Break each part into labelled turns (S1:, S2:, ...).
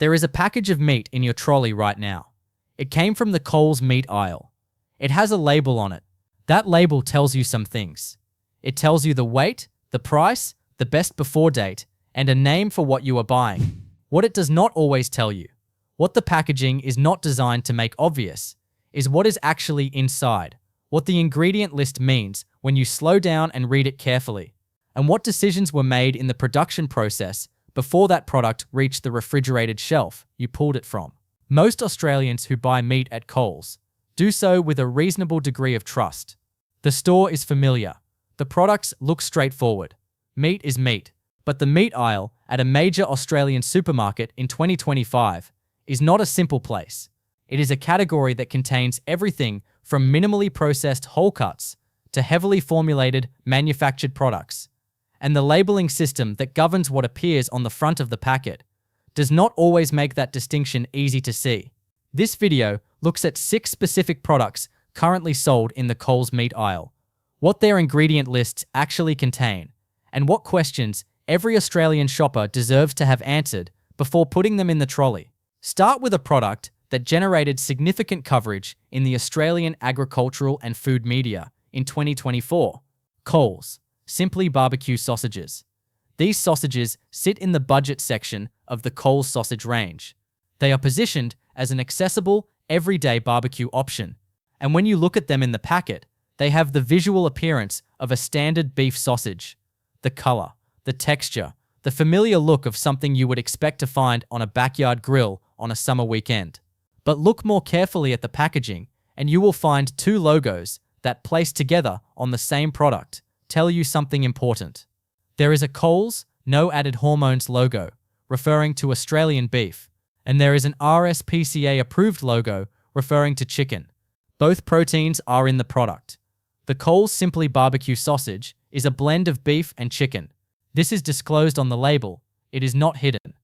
S1: There is a package of meat in your trolley right now. It came from the Coles meat aisle. It has a label on it. That label tells you some things. It tells you the weight, the price, the best before date, and a name for what you are buying. What it does not always tell you, what the packaging is not designed to make obvious, is what is actually inside, what the ingredient list means when you slow down and read it carefully, and what decisions were made in the production process before that product reached the refrigerated shelf you pulled it from. Most Australians who buy meat at Coles do so with a reasonable degree of trust. The store is familiar. The products look straightforward. Meat is meat. But the meat aisle at a major Australian supermarket in 2025 is not a simple place. It is a category that contains everything from minimally processed whole cuts to heavily formulated manufactured products. And the labeling system that governs what appears on the front of the packet does not always make that distinction easy to see. This video looks at 6 specific products currently sold in the Coles meat aisle, what their ingredient lists actually contain, and what questions every Australian shopper deserves to have answered before putting them in the trolley. Start with a product that generated significant coverage in the Australian agricultural and food media in 2024. Coles Simply Barbecue Sausages. These sausages sit in the budget section of the Coles sausage range. They are positioned as an accessible, everyday barbecue option, and when you look at them in the packet, they have the visual appearance of a standard beef sausage. The color, the texture, the familiar look of something you would expect to find on a backyard grill on a summer weekend. But look more carefully at the packaging, and you will find 2 logos that, placed together on the same product, tell you something important. There is a Coles No Added Hormones logo, referring to Australian beef, and there is an RSPCA-approved logo referring to chicken. Both proteins are in the product. The Coles Simply Barbecue Sausage is a blend of beef and chicken. This is disclosed on the label. It is not hidden.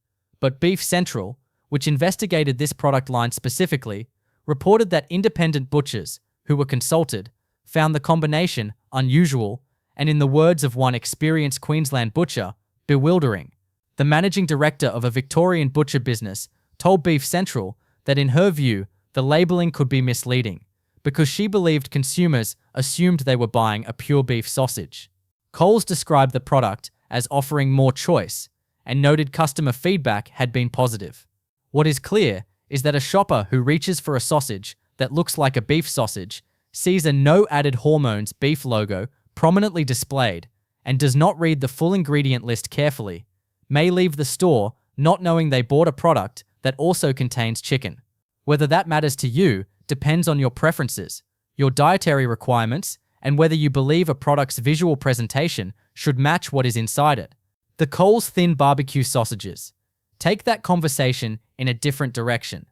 S1: But Beef Central, which investigated this product line specifically, reported that independent butchers who were consulted found the combination unusual and, in the words of one experienced Queensland butcher, bewildering. The managing director of a Victorian butcher business told Beef Central that, in her view, the labeling could be misleading because she believed consumers assumed they were buying a pure beef sausage. Coles described the product as offering more choice and noted customer feedback had been positive. What is clear is that a shopper who reaches for a sausage that looks like a beef sausage sees a No Added Hormones beef logo prominently displayed and does not read the full ingredient list carefully, may leave the store not knowing they bought a product that also contains chicken. Whether that matters to you depends on your preferences, your dietary requirements, and whether you believe a product's visual presentation should match what is inside it. The Coles Thin Barbecue Sausages. Take that conversation in a different direction.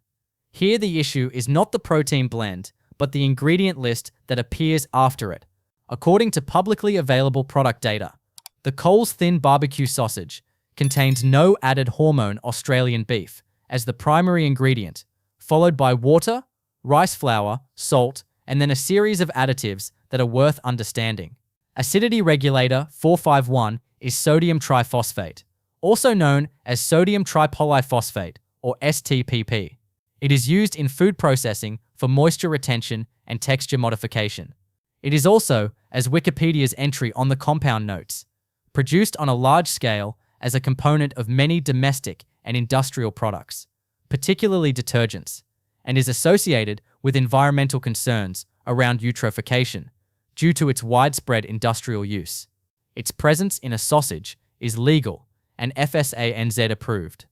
S1: Here the issue is not the protein blend, but the ingredient list that appears after it. According to publicly available product data, the Coles Thin Barbecue Sausage contains no added hormone Australian beef as the primary ingredient, followed by water, rice flour, salt, and then a series of additives that are worth understanding. Acidity regulator 451 is sodium triphosphate, also known as sodium tripolyphosphate, or STPP. It is used in food processing for moisture retention and texture modification. It is also, as Wikipedia's entry on the compound notes, produced on a large scale as a component of many domestic and industrial products, particularly detergents, and is associated with environmental concerns around eutrophication due to its widespread industrial use. Its presence in a sausage is legal and FSA-NZ approved.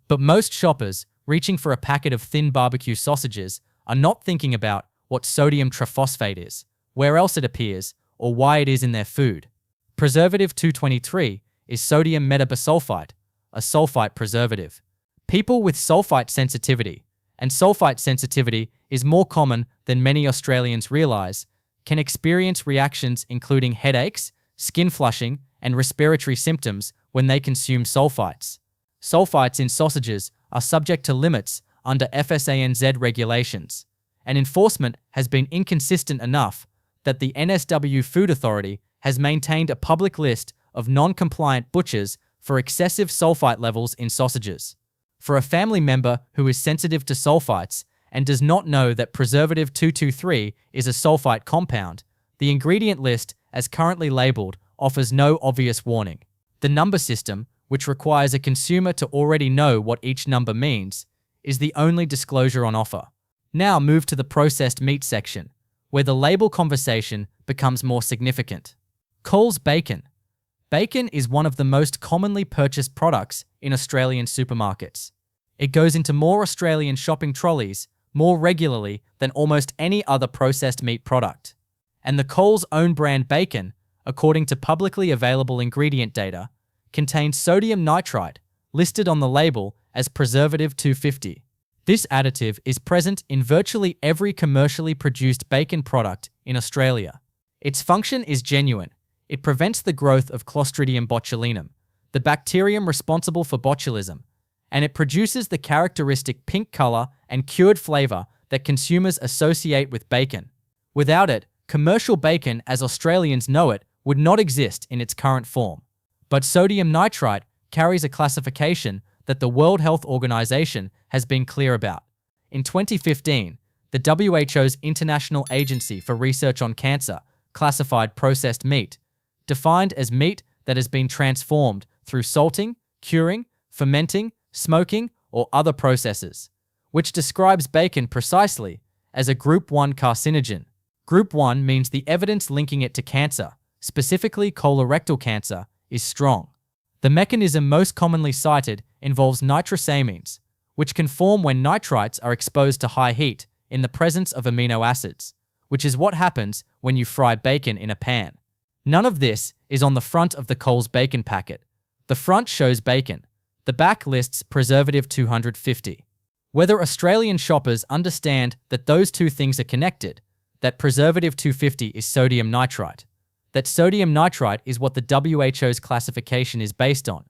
S1: But most shoppers reaching for a packet of thin barbecue sausages are not thinking about what sodium triphosphate is, where else it appears, or why it is in their food. Preservative 223 is sodium metabisulfite, a sulfite preservative. People with sulfite sensitivity, and sulfite sensitivity is more common than many Australians realize, can experience reactions including headaches, skin flushing, and respiratory symptoms when they consume sulfites. Sulfites in sausages are subject to limits under FSA-NZ regulations, and enforcement has been inconsistent enough that the NSW Food Authority has maintained a public list of non-compliant butchers for excessive sulfite levels in sausages. For a family member who is sensitive to sulfites and does not know that preservative 223 is a sulfite compound, the ingredient list, as currently labeled, offers no obvious warning. The number system, which requires a consumer to already know what each number means, is the only disclosure on offer. Now move to the processed meat section, where the label conversation becomes more significant. Coles Bacon. Bacon is one of the most commonly purchased products in Australian supermarkets. It goes into more Australian shopping trolleys more regularly than almost any other processed meat product. And the Coles own brand bacon, according to publicly available ingredient data, contains sodium nitrite, listed on the label as preservative 250. This additive is present in virtually every commercially produced bacon product in Australia. Its function is genuine. It prevents the growth of Clostridium botulinum, the bacterium responsible for botulism, and it produces the characteristic pink color and cured flavor that consumers associate with bacon. Without it, commercial bacon as Australians know it would not exist in its current form. But sodium nitrite carries a classification that the World Health Organization has been clear about. In 2015, the WHO's International Agency for Research on Cancer classified processed meat, defined as meat that has been transformed through salting, curing, fermenting, smoking, or other processes, which describes bacon precisely as a Group 1 carcinogen. Group 1 means the evidence linking it to cancer, specifically colorectal cancer, is strong. The mechanism most commonly cited involves nitrosamines, which can form when nitrites are exposed to high heat in the presence of amino acids, which is what happens when you fry bacon in a pan. None of this is on the front of the Coles bacon packet. The front shows bacon. The back lists preservative 250. Whether Australian shoppers understand that those two things are connected, that preservative 250 is sodium nitrite, that sodium nitrite is what the WHO's classification is based on,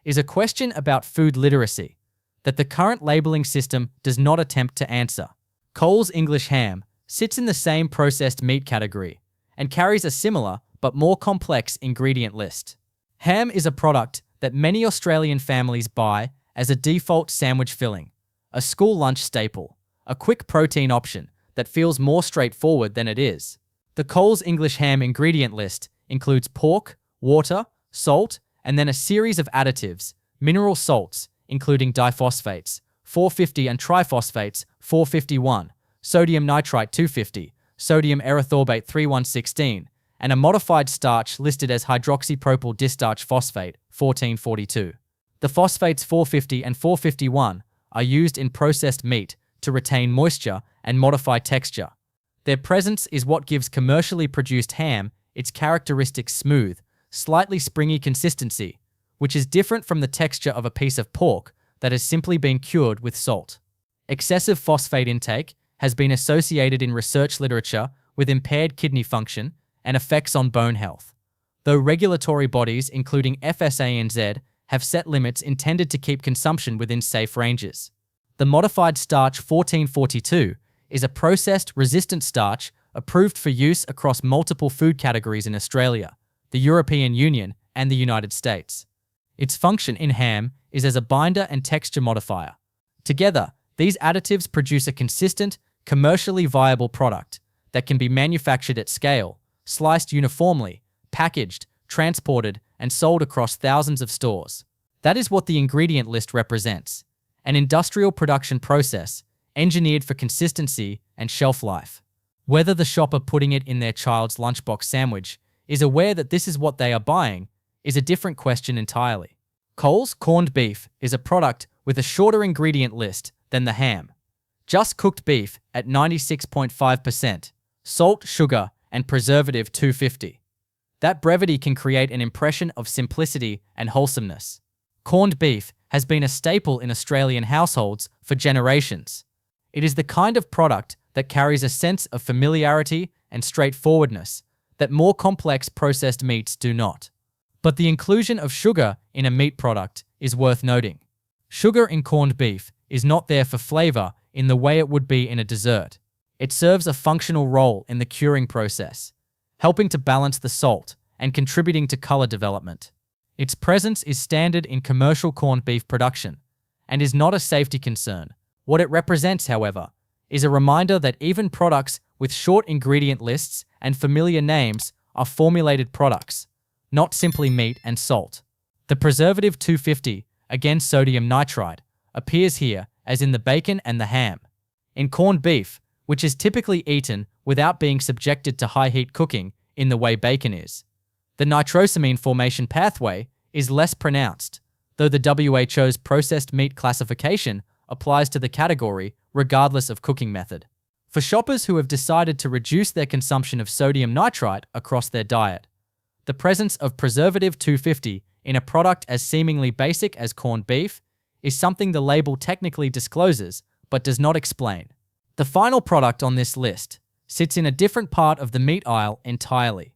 S1: is a question about food literacy that the current labeling system does not attempt to answer. Coles English ham sits in the same processed meat category and carries a similar but more complex ingredient list. Ham is a product that many Australian families buy as a default sandwich filling, a school lunch staple, a quick protein option that feels more straightforward than it is. The Coles English ham ingredient list includes pork, water, salt, and then a series of additives, mineral salts, including diphosphates, 450 and triphosphates, 451, sodium nitrite 250, sodium erythorbate 3116, and a modified starch listed as hydroxypropyl distarch phosphate, 1442. The phosphates 450 and 451 are used in processed meat to retain moisture and modify texture. Their presence is what gives commercially produced ham its characteristic smooth, slightly springy consistency, which is different from the texture of a piece of pork that has simply been cured with salt. Excessive phosphate intake has been associated in research literature with impaired kidney function and effects on bone health, though regulatory bodies including FSANZ have set limits intended to keep consumption within safe ranges. The modified starch 1442 is a processed resistant starch approved for use across multiple food categories in Australia, the European Union, and the United States. Its function in ham is as a binder and texture modifier. Together, these additives produce a consistent, commercially viable product that can be manufactured at scale, sliced uniformly, packaged, transported, and sold across thousands of stores. That is what the ingredient list represents: an industrial production process engineered for consistency and shelf life. Whether the shopper putting it in their child's lunchbox sandwich is aware that this is what they are buying is a different question entirely. Coles corned beef is a product with a shorter ingredient list than the ham. Just cooked beef at 96.5%, salt, sugar, and preservative 250. That brevity can create an impression of simplicity and wholesomeness. Corned beef has been a staple in Australian households for generations. It is the kind of product that carries a sense of familiarity and straightforwardness that more complex processed meats do not. But the inclusion of sugar in a meat product is worth noting. Sugar in corned beef is not there for flavor in the way it would be in a dessert. It serves a functional role in the curing process, helping to balance the salt and contributing to color development. Its presence is standard in commercial corned beef production, and is not a safety concern. What it represents, however, is a reminder that even products with short ingredient lists and familiar names are formulated products, not simply meat and salt. The preservative 250, again sodium nitrite, appears here as in the bacon and the ham. In corned beef, which is typically eaten without being subjected to high heat cooking in the way bacon is, the nitrosamine formation pathway is less pronounced, though the WHO's processed meat classification applies to the category regardless of cooking method. For shoppers who have decided to reduce their consumption of sodium nitrite across their diet, the presence of preservative 250 in a product as seemingly basic as corned beef is something the label technically discloses but does not explain. The final product on this list sits in a different part of the meat aisle entirely.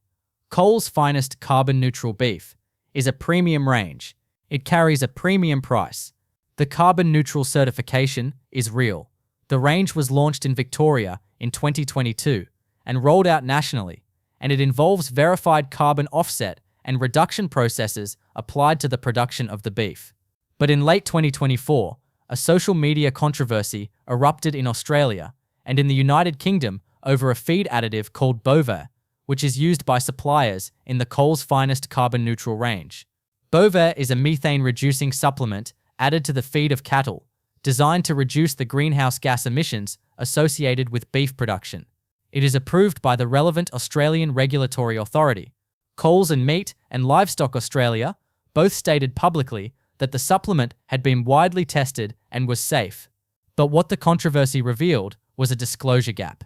S1: Coles Finest Carbon Neutral Beef is a premium range. It carries a premium price. The carbon neutral certification is real. The range was launched in Victoria in 2022 and rolled out nationally, and it involves verified carbon offset and reduction processes applied to the production of the beef. But in late 2024, a social media controversy erupted in Australia and in the United Kingdom over a feed additive called Bovaer, which is used by suppliers in the Coles Finest Carbon Neutral range. Bovaer is a methane-reducing supplement added to the feed of cattle, designed to reduce the greenhouse gas emissions associated with beef production. It is approved by the relevant Australian regulatory authority. Coles and Meat and Livestock Australia both stated publicly that the supplement had been widely tested and was safe. But what the controversy revealed was a disclosure gap.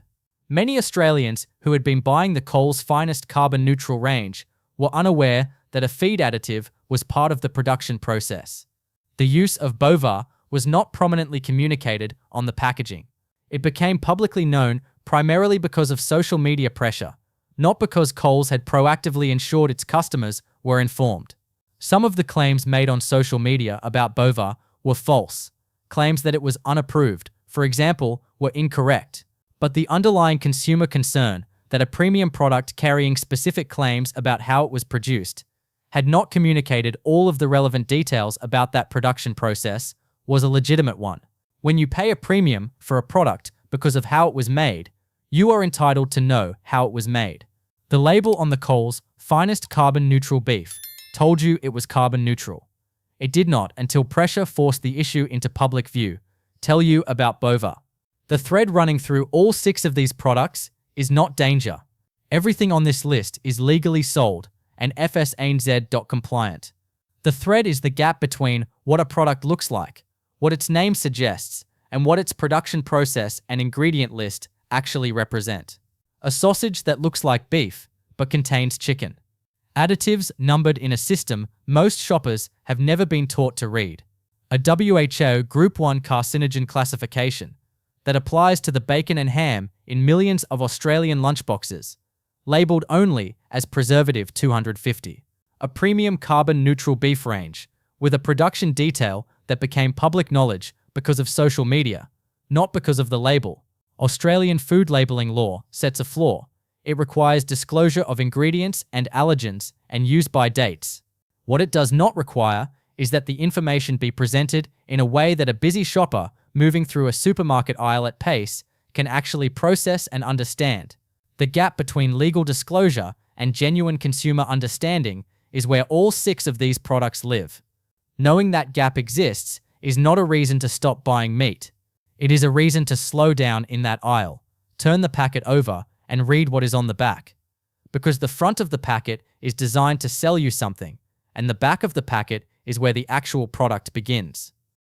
S1: Many Australians who had been buying the Coles Finest Carbon Neutral range were unaware that a feed additive was part of the production process. The use of Bovaer was not prominently communicated on the packaging. It became publicly known primarily because of social media pressure, not because Coles had proactively ensured its customers were informed. Some of the claims made on social media about Bovaer were false. Claims that it was unapproved, for example, were incorrect. But the underlying consumer concern that a premium product carrying specific claims about how it was produced had not communicated all of the relevant details about that production process was a legitimate one. When you pay a premium for a product because of how it was made, you are entitled to know how it was made. The label on the Coles Finest Carbon Neutral Beef told you it was carbon neutral. It did not until pressure forced the issue into public view. Tell you about Bovaer. The thread running through all 6 of these products is not danger. Everything on this list is legally sold and FSANZ.compliant. The thread is the gap between what a product looks like, what its name suggests, and what its production process and ingredient list actually represent. A sausage that looks like beef, but contains chicken. Additives numbered in a system most shoppers have never been taught to read. A WHO Group 1 carcinogen classification that applies to the bacon and ham in millions of Australian lunchboxes, labelled only as preservative 250. A premium carbon-neutral beef range, with a production detail that became public knowledge because of social media, not because of the label. Australian food labelling law sets a flaw. It requires disclosure of ingredients and allergens and use-by dates. What it does not require is that the information be presented in a way that a busy shopper moving through a supermarket aisle at pace can actually process and understand. The gap between legal disclosure and genuine consumer understanding is where all 6 of these products live. Knowing that gap exists is not a reason to stop buying meat. It is a reason to slow down in that aisle, turn the packet over, and read what is on the back. Because the front of the packet is designed to sell you something, and the back of the packet is where the actual product begins.